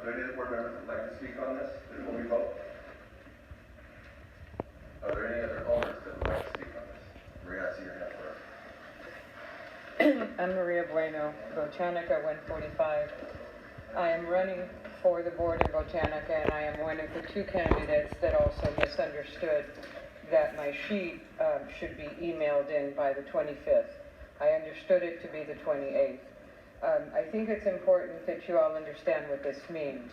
Are there any other board members that would like to speak on this before we vote? Are there any other owners that would like to speak on this? Maria, I see your hand first. I'm Maria Bueno, Botanica 145. I am running for the board in Botanica, and I am one of the two candidates that also misunderstood that my sheet should be emailed in by the 25th. I understood it to be the 28th. I think it's important that you all understand what this means.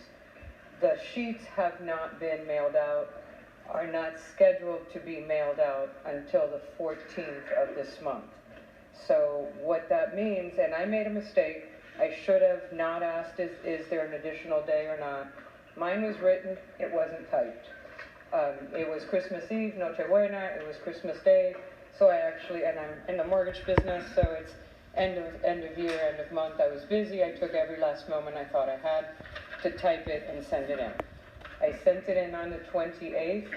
The sheets have not been mailed out, are not scheduled to be mailed out until the 14th of this month. So what that means, and I made a mistake, I should have not asked, is there an additional day or not? Mine was written, it wasn't typed. It was Christmas Eve, Noche Buena, it was Christmas Day, so I actually, and I'm in the mortgage business, so it's end of year, end of month. I was busy, I took every last moment I thought I had to type it and send it in. I sent it in on the 28th,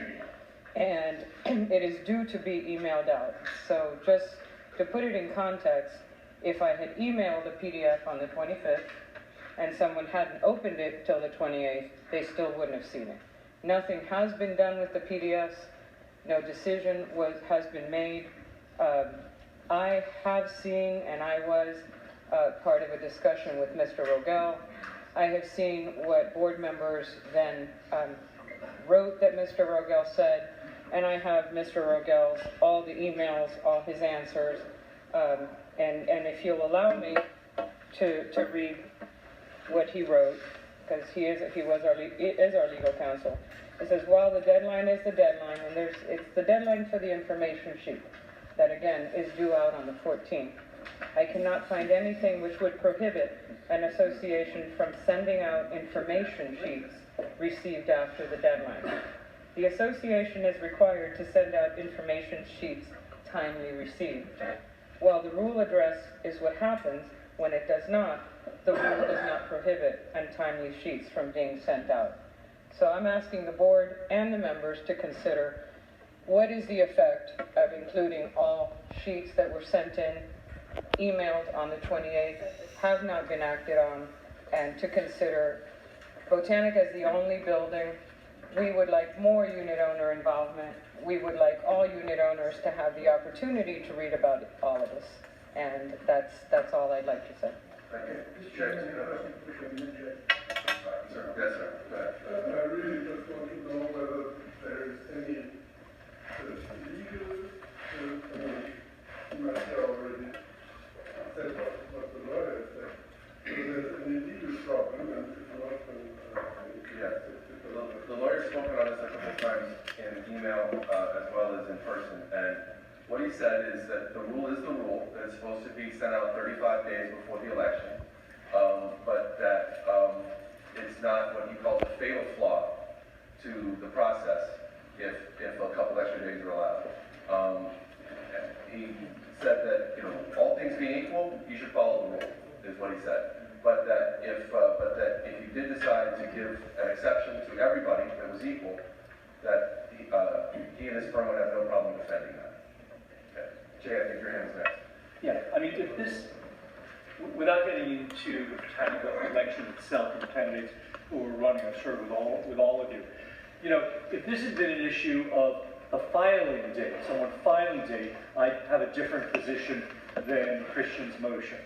and it is due to be emailed out. So just to put it in context, if I had emailed the PDF on the 25th and someone hadn't opened it till the 28th, they still wouldn't have seen it. Nothing has been done with the PDFs. No decision has been made. I have seen, and I was part of a discussion with Mr. Rogel. I have seen what board members then wrote that Mr. Rogel said, and I have Mr. Rogel's, all the emails, all his answers, and if you'll allow me to read what he wrote, because he is our legal counsel. It says, while the deadline is the deadline, and it's the deadline for the information sheet that again is due out on the 14th. I cannot find anything which would prohibit an association from sending out information sheets received after the deadline. The association is required to send out information sheets timely received. While the rule address is what happens when it does not, the rule does not prohibit untimely sheets from being sent out. So I'm asking the board and the members to consider what is the effect of including all sheets that were sent in, emailed on the 28th, have not been acted on, and to consider Botanica as the only building. We would like more unit owner involvement. We would like all unit owners to have the opportunity to read about all of this. And that's all I'd like to say. Thank you. Sure. Sir, yes, sir. Go ahead. I really just want to know whether there is any legal, you might have already said what the lawyer said, whether there's any legal problem, and if not, yes. The lawyer's spoken on this a couple of times in email as well as in person, and what he said is that the rule is the rule, that it's supposed to be sent out 35 days before the election, but that it's not what he calls a fatal flaw to the process if a couple extra days are allowed. He said that, all things being equal, you should follow the rule, is what he said. But that if you did decide to give an exception to everybody that was equal, that he and his firm would have no problem defending that. Okay. Jay, I think your hand's next. Yeah, I mean, if this, without getting into the Botanica election itself and the candidates who are running, I'm sure with all of you, if this had been an issue of a filing date, someone filing date, I'd have a different position than Christian's motion.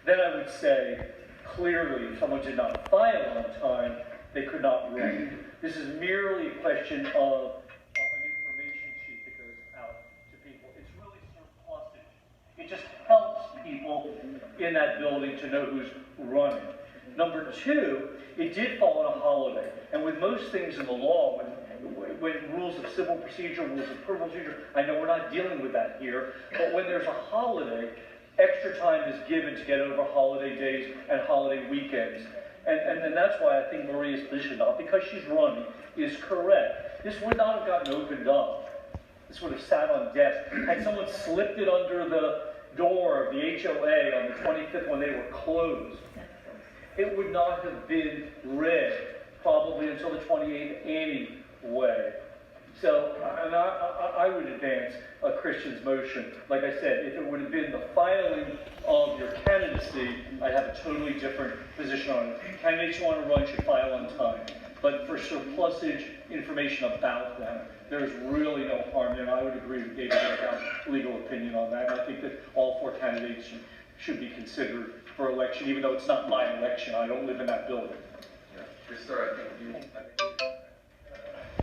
Then I would say, clearly, if someone did not file on time, they could not run. This is merely a question of an information sheet that goes out to people. It's really surplusage. It just helps people in that building to know who's running. Number two, it did fall on a holiday. And with most things in the law, when rules of civil procedure, rules of criminal procedure, I know we're not dealing with that here, but when there's a holiday, extra time is given to get over holiday days and holiday weekends. And that's why I think Maria's position, not because she's running, is correct. This would not have gotten opened up. This would have sat on desk. Had someone slipped it under the door of the HOA on the 25th when they were closed, it would not have been read probably until the 28th anyway. So I would advance a Christian's motion. Like I said, if it would have been the filing of your candidacy, I'd have a totally different position on it. Candidates who want to run should file on time. But for surplusage information about them, there's really no harm there. And I would agree with David about legal opinion on that. And I think that all 4 candidates should be considered for election, even though it's not my election. I don't live in that building. Yeah. Yes, sir,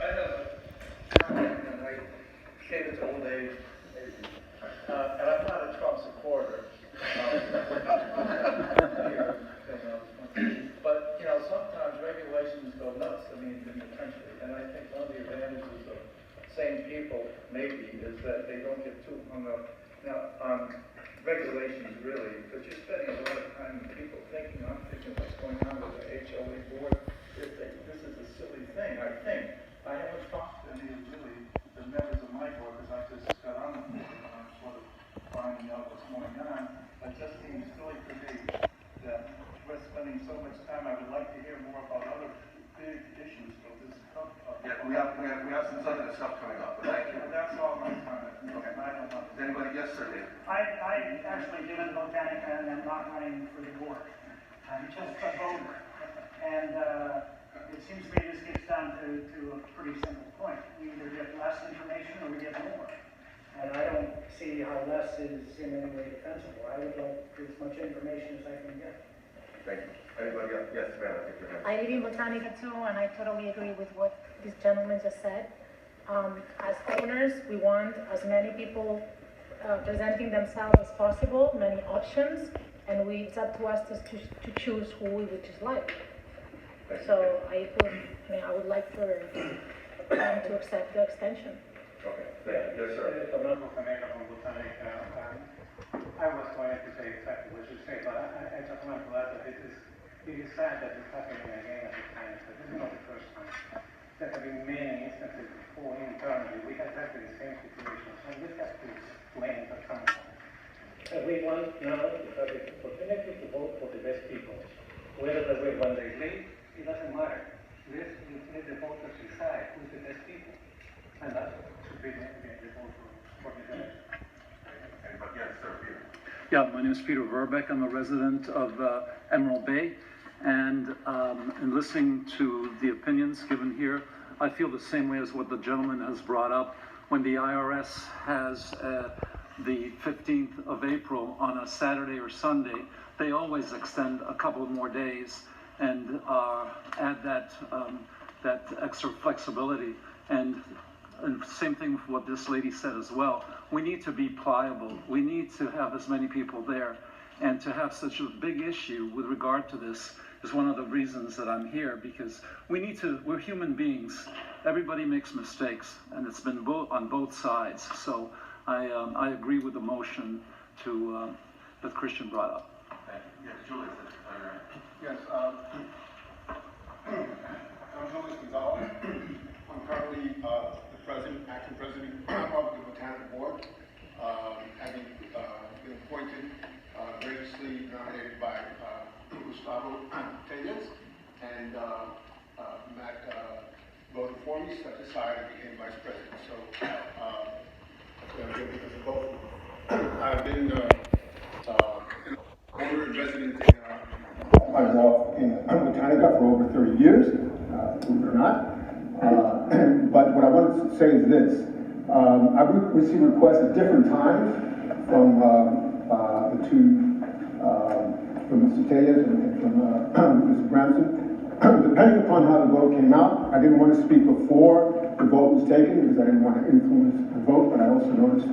I have a comment, and I gave it to old Dave, and I'm not a Trump supporter. But, you know, sometimes regulations go nuts, I mean, in the country, and I think one of the advantages of sane people, maybe, is that they don't get too hung up now on regulations, really, because you're spending a lot of time with people thinking, I'm thinking what's going on with the HOA board, this is a silly thing, I think. I haven't talked to any of really the members of my board, because I just got on the board, and I'm sort of finding out what's going on. It just seems silly to me that we're spending so much time. I would like to hear more about other big issues, so this is tough. Yeah, we have some other stuff coming up, but thank you. That's all my comment. Okay. I don't know. Does anybody, yes, sir, Dave? I actually live in Botanica and I'm not running for the board. I'm just a voter. And it seems to me this gets down to a pretty simple point. We either get less information or we get more. And I don't see how less is in any way defensible. I would like as much information as I can get. Thank you. Anybody else? Yes, ma'am, I think you're next. I live in Botanica too, and I totally agree with what this gentleman just said. As owners, we want as many people presenting themselves as possible, many options, and it's up to us to choose who we would just like. So I would like for them to accept the extension. Okay, thank you. Yes, sir. Fernando Canega from Botanica. I was going to say exactly what you say, but I just want to add that it is sad that it's happening again at this time, but this is not the first time. There have been many instances before internally. We have had the same situations, and we have to explain at some point. We want now to have the opportunity to vote for the best people. Whether when they leave, It doesn't matter. Let the voters decide who's the best people. And that should be the vote for the election. Anybody? Yes, sir, Peter. Yeah, my name is Peter Verbeck. I'm a resident of Emerald Bay. And in listening to the opinions given here, I feel the same way as what the gentleman has brought up. When the IRS has the 15th of April on a Saturday or Sunday, they always extend a couple of more days and add that extra flexibility. And same thing with what this lady said as well. We need to be pliable. We need to have as many people there. And to have such a big issue with regard to this is one of the reasons that I'm here, because we're human beings. Everybody makes mistakes, and it's been on both sides. So I agree with the motion that Christian brought up. Thank you. Yes, Julie. Yes, I'm Julius Gonzalez. I'm currently the acting president of the Botanical Board, having been appointed, graciously nominated by Gustavo Tejas, and Matt voted for me, stepped aside and became vice president. So, because of both, I've been owner and resident in Botanica for over 30 years, believe it or not. But what I want to say is this. I've received requests at different times from the two, from Mr. Tejas and from Mr. Branson. Depending upon how the vote came out, I didn't want to speak before the vote was taken because I didn't want to influence the vote, but I also noticed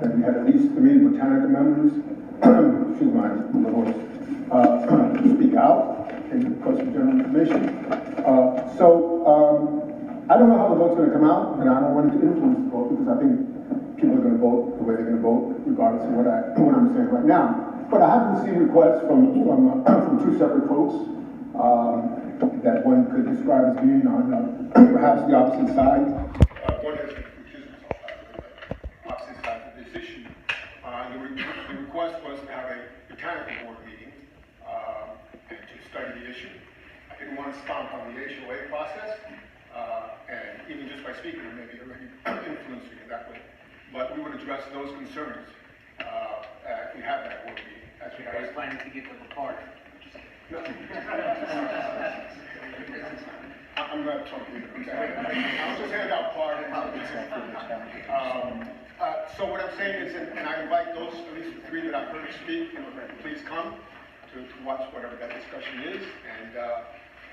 that we had at least 3 Botanica members, excuse my voice, speak out and request for general information. I don't know how the vote's going to come out, and I don't want it to influence the vote because I think people are going to vote the way they're going to vote, regardless of what I'm saying right now. But I have received requests from 2 separate folks that one could describe as being on perhaps the opposite side. One has recused himself, opposite side of this issue. The request was to have a botanical board meeting and to study the issue. I didn't want to stomp on the HOA process, and even just by speaking, maybe already influencing it that way. But we would address those concerns, if we have that, would be, as we I was planning to give them a party. I'm not talking, I was just handing out cards. So what I'm saying is, and I invite those, at least the three that I've heard speak, please come to watch whatever that discussion is,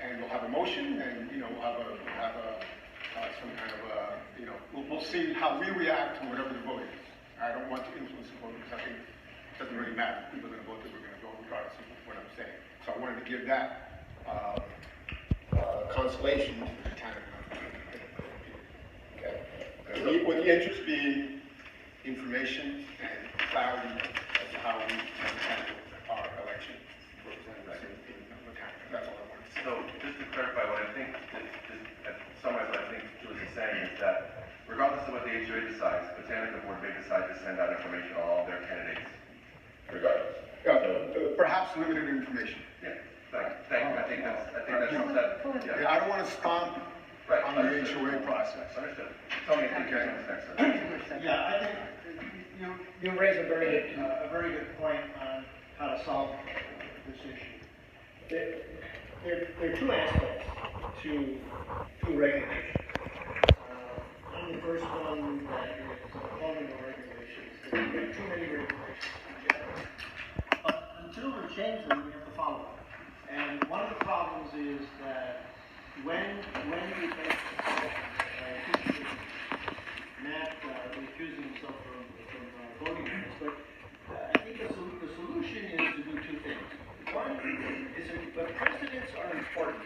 and we'll have a motion, and, we'll have some kind of we'll see how we react to whatever the vote is. I don't want to influence the vote, because I think it doesn't really matter. People are going to vote that we're going to vote regardless of what I'm saying. So I wanted to give that consolation to the town. Okay. With the interest being information and clarity as to how we handle our election representatives in the town. That's all I wanted to say. So, just to clarify, what I think, summarize what I think Jules is saying is that regardless of what the HOA decides, the Botanica Board may decide to send out information on all of their candidates, regardless. Perhaps limited information. Yeah, thank you. I think that's yeah. Yeah, I don't want to stomp on the HOA process. Understood. Tell me if you can next. Yeah, I think you raise a very good point on how to solve this issue. There are two aspects to regulation. On the first one, that is following the regulations. There are too many regulations in general. But until we change them, we have to follow them. And one of the problems is that when we make Matt recusing himself from voting on this, but I think the solution is to do two things. One is that precedents are important.